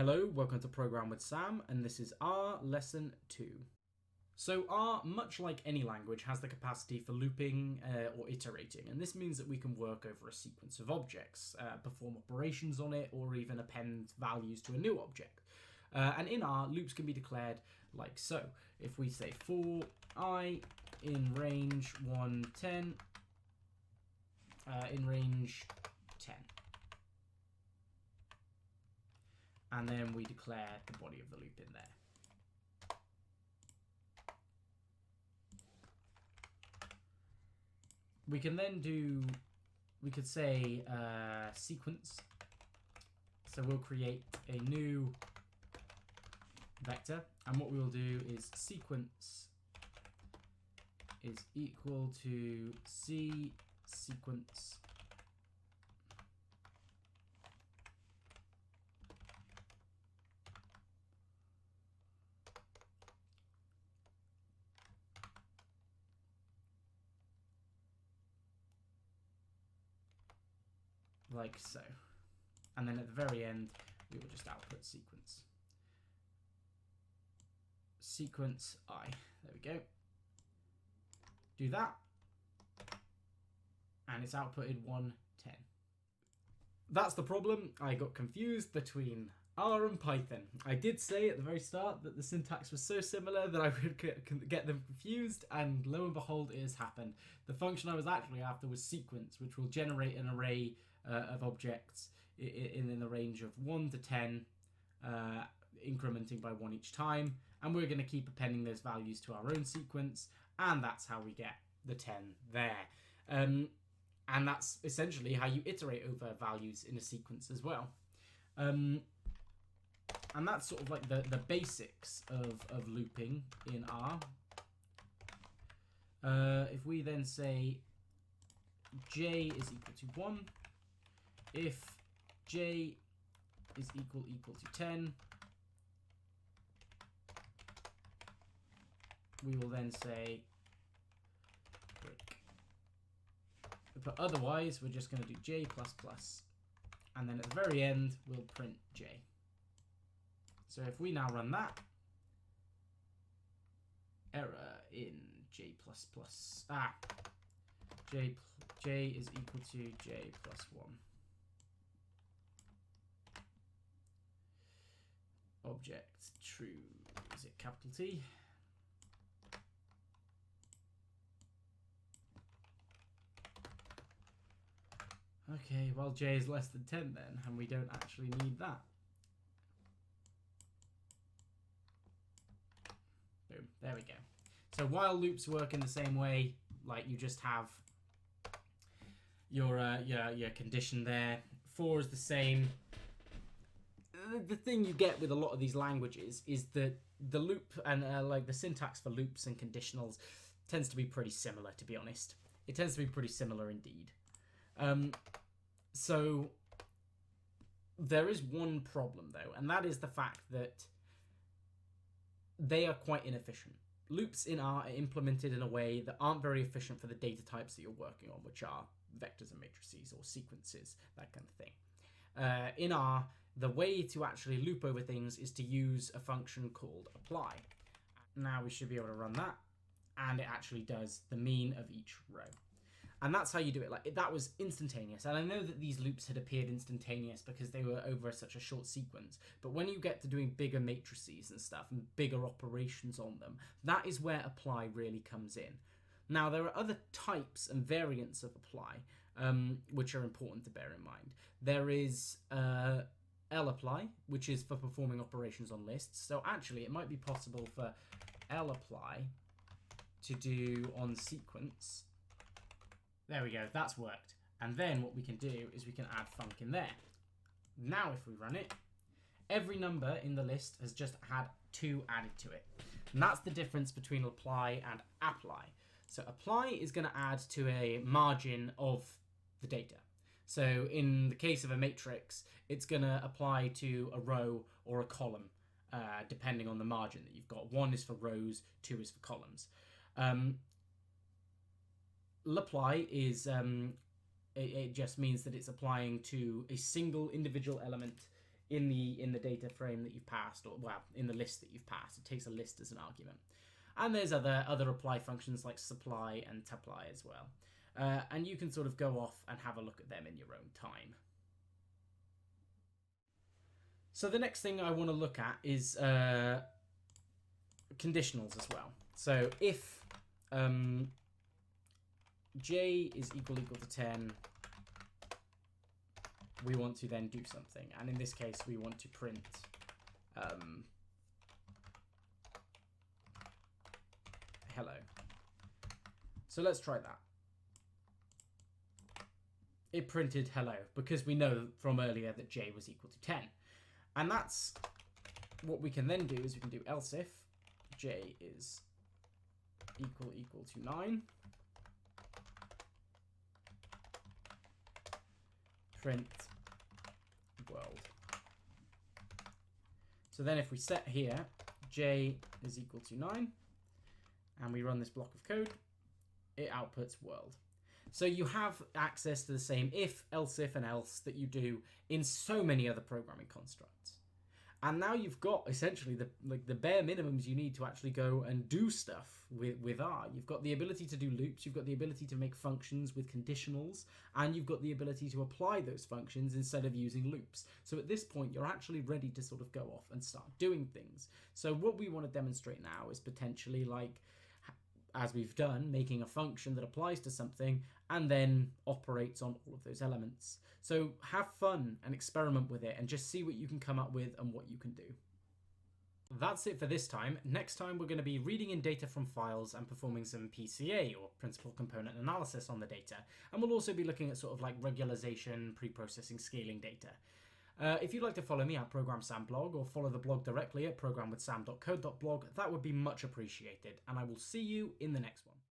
Hello, welcome to Program with Sam, and this is R Lesson 2. So R, much like any language, has the capacity for looping or iterating, and this means that we can work over a sequence of objects, perform operations on it, or even append values to a new object. And in R, loops can be declared like so. If we say for I in range 1, 10, in range 10. And then we declare the body of the loop in there. We can then we could say sequence. So we'll create a new vector, and what we will do is sequence is equal to C sequence like so. And then at the very end, we will just output sequence. Sequence I. There we go. Do that. And it's outputted 110. That's the problem. I got confused between R and Python. I did say at the very start that the syntax was so similar that I would get them confused, and lo and behold, it has happened. The function I was actually after was sequence, which will generate an array of objects in the range of 1 to 10, incrementing by 1 each time, and we're going to keep appending those values to our own sequence, and that's how we get the 10 there. And that's essentially how you iterate over values in a sequence as well. And that's sort of like the basics of looping in R. If we then say j is equal to 1, if j is equal to 10, we will then say break. But otherwise, we're just going to do j++, and then at the very end, we'll print j. So if we now run that, error in j++, j is equal to j plus 1. Object true, is it capital T? Okay, well j is less than 10 then, and we don't actually need that. Boom, there we go. So while loops work in the same way, like you just have your condition there, for is the same. The thing you get with a lot of these languages is that the loop and like the syntax for loops and conditionals tends to be pretty similar, to be honest. It tends to be pretty similar indeed. So there is one problem though, and that is the fact that they are quite inefficient. Loops in R are implemented in a way that aren't very efficient for the data types that you're working on, which are vectors and matrices or sequences, that kind of thing. In R, the way to actually loop over things is to use a function called apply. Now we should be able to run that, and it actually does the mean of each row. And that's how you do it. Like that was instantaneous. And I know that these loops had appeared instantaneous because they were over such a short sequence. But when you get to doing bigger matrices and stuff and bigger operations on them, that is where apply really comes in. Now, there are other types and variants of apply, which are important to bear in mind. There is lapply, which is for performing operations on lists. So actually, it might be possible for lapply to do on sequence. There we go, that's worked. And then what we can do is we can add func in there. Now if we run it, every number in the list has just had 2 added to it. And that's the difference between apply and apply. So apply is going to add to a margin of the data. So in the case of a matrix, it's going to apply to a row or a column, depending on the margin that you've got. 1 is for rows, 2 is for columns. Lapply is it just means that it's applying to a single individual element in the data frame that you've passed, or well, in the list that you've passed. It takes a list as an argument. And there's other apply functions like supply and tapply as well. And you can sort of go off and have a look at them in your own time. So the next thing I want to look at is conditionals as well. So if j is equal to 10, we want to then do something. And in this case, we want to print hello. So let's try that. It printed hello because we know from earlier that j was equal to 10. And that's what we can then do is we can do else if j is equal to 9. Print world. So then if we set here j is equal to 9 and we run this block of code, it outputs world. So you have access to the same if, else if, and else that you do in so many other programming constructs. And now you've got essentially the bare minimums you need to actually go and do stuff with R. You've got the ability to do loops, you've got the ability to make functions with conditionals, and you've got the ability to apply those functions instead of using loops. So at this point, you're actually ready to sort of go off and start doing things. So what we want to demonstrate now is potentially like, as we've done, making a function that applies to something and then operates on all of those elements. So have fun and experiment with it and just see what you can come up with and what you can do. That's it for this time. Next time we're going to be reading in data from files and performing some PCA, or principal component analysis, on the data. And we'll also be looking at sort of like regularization, pre-processing, scaling data. If you'd like to follow me at Program Sam blog, or follow the blog directly at programwithsam.code.blog, that would be much appreciated, and I will see you in the next one.